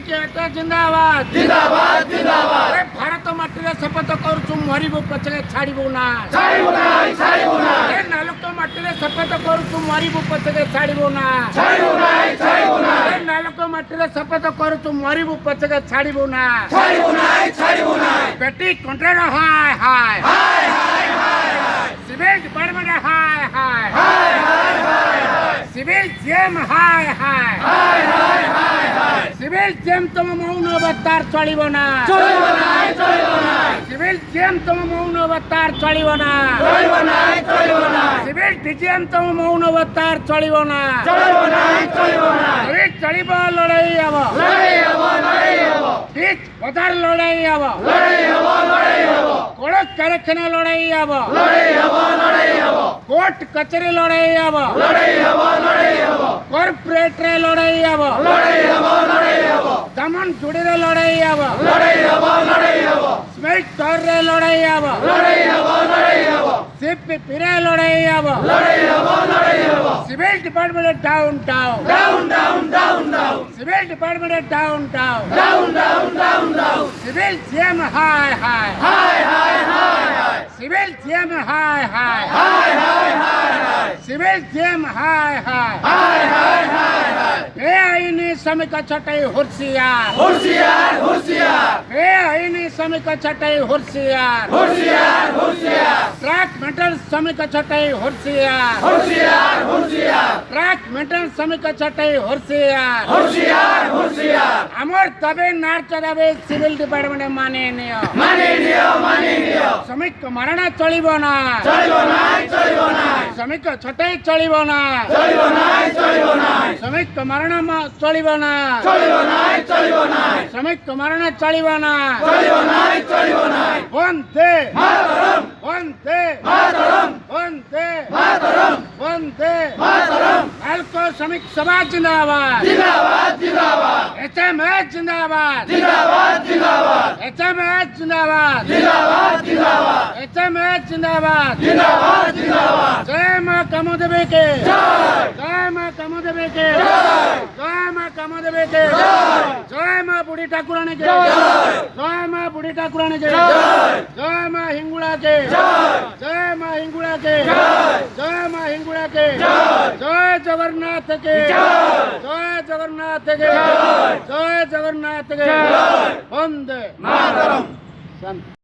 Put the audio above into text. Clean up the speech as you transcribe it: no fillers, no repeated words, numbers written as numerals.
କେକେ ଜିନ୍ଦାବାଦ जिंदाबाद जिंदाबाद ଏ ଭାରତ ମାଟିରେ ଶପଥ କରୁଛୁ ମରିବୁ ପଛରେ ଛାଡ଼ିବୁ ନା छाड़िबो नाई छाड़िबो नाई ଏ ନାଲକ ମାଟିରେ ଶପଥ କରୁଛୁ ମରିବୁ ପଛରେ ଛାଡ଼ିବୁ ନା छाड़िबो नाई छाड़िबो ଏ नाई ନାଲକ ମାଟିରେ ଶପଥ କରୁଛୁ ମରିବୁ ପଛରେ ଛାଡ଼ିବୁ ନା छाड़िबो नाई छाड़िबो नाई ବେଟି କଣ୍ଟ୍ରାକ୍ଟର ହାୟ ହାୟ हाय हाय हाय हाय ସିଭିଲ ଡିପାର୍ଟମେଣ୍ଟ ହାୟ ହାୟ हाय हाय हाय हाय ସିଭିଲ ଜେମ୍ ହାୟ ହାୟ हाय हाय हाय हाय ସିଭିଲ ଜେମ୍ ତମ ମୌନ ଅବତାର ଚଳିବ ନା चलिबो नाई चलिबो नाई ସିଭିଲ ଜେମ୍ ତମ ମୌନ ଅବତାର ଚଳିବ ନା चलिबो नाई चलिबो नाई ସିଭିଲ ଡିଜିଏମ୍ ତମ ମୌନ ଅବତାର ଚଳିବ ନା चलिबो नाई चलिबो नाई ଯଦି ଚଳିବ ଲଢ଼େଇ ହବ लड़ाई हबो ଠିକ ପଦାର ଲଢ଼େଇ ହବ लड़ाई हबो କଳ କାରଖାନା ଲଢ଼େଇ ହବ लड़ाई हबो କୋର୍ଟ କଚେରୀ ଲଢ଼େଇ ହବ लड़ाई हबो କର୍ପୋରେଟରେ ଲଢ଼େଇ ହବ लड़ाई हबो ଦମନ ଜୁଡ଼ିରେ ଲଢ଼େଇ ହବ लड़ाई हबो ସ୍ମେଲ୍ଟରରେ ଲଢ଼େଇ ହବ लड़ाई हबो ସିପିରେ ଲଢ଼େଇ ହବ लड़ाई हबो civil department down down down down down down civil department down down down down down down civil GM ହାୟ ହାୟ हाय हाय हाय हाय ସିଭିଲ ଜିଏମ୍ ହାୟ ହାୟ हाय हाय हाय हाय ସିଭିଲ ଜିଏମ୍ ହାୟ ହାୟ हाय हाय हाय हाय ବେଆଇନ ଶ୍ରମିକ ଛଟେଇ ହୁର୍ସିଆର होशियार होशियार ବେଆଇନ ଶ୍ରମିକ ଛଟେଇ ହୁର୍ସିଆର होशियार होशियार ଟ୍ରାକ୍ ମେଣ୍ଟେନ ଶ୍ରମିକ ଛଟେଇ ହୁର୍ସିଆର होशियार होशियार ଟ୍ରାକ୍ ମେଣ୍ଟେନ ଶ୍ରମିକ ଛଟେଇ ହୁର୍ସିଆର होशियार होशियार ଆମର ଦାବି ନାର୍ଚ ଦାବି ସିଭିଲ ଡିପାର୍ଟମେଣ୍ଟ ମାନେ ନିଅ मानी नियो ଶ୍ରମିକ ମାରଣା ଚଳିବ ନା चलिबो नाई ଶ୍ରମିକ ଛଟେଇ ଚଳିବ ନା चलिबो नाई ଶ୍ରମିକ ମାରଣା ଚଳିବ ନା चलिबो नाई ଶ୍ରମିକ ମାରଣା ଚଳିବ ନା चलिबो नाई ବନ୍ଦେ मातरम ବନ୍ଦେ मातरम ବନ୍ଦେ मातरम ବନ୍ଦେ मातरम ନାଲକୋ ଶ୍ରମିକ ସଭା ଜିନ୍ଦାବାଦ जिंदाबाद जिंदाबाद ଏଚଏମଏଚ ଜିନ୍ଦାବାଦ जिंदाबाद जिंदाबाद ଏଚଏମଏଚ ଜିନ୍ଦାବାଦ जिंदाबाद जिंदाबाद ଏଚଏମଏଚ ଜିନ୍ଦାବାଦ जिंदाबाद जिंदाबाद ଜୟ ମା କାମ ଦେବେ କେ जय ଜୟ ମା କାମ ଦେବେ କେ ଜୟ ମା କାମ ଦେବେ କେ ଜୟ ମା ବୁଢ଼ୀ ଠାକୁରାଣୀ କେ ଜୟ ମା ବୁଢ଼ୀ ଠାକୁରାଣୀ କେ ଜୟ ମା ହିଙ୍ଗୁଳା କେ ଜୟ ମା ହିଙ୍ଗୁଳା କେ ଜୟ ମା ହିଙ୍ଗୁଳା କେ ଜୟ ଜଗନ୍ନାଥ କେ ଜୟ ଜଗନ୍ନାଥ କେ ଜୟ ଜଗନ୍ନାଥ କେ ବନ୍ଦେ मातरम ଶାନ୍ତି।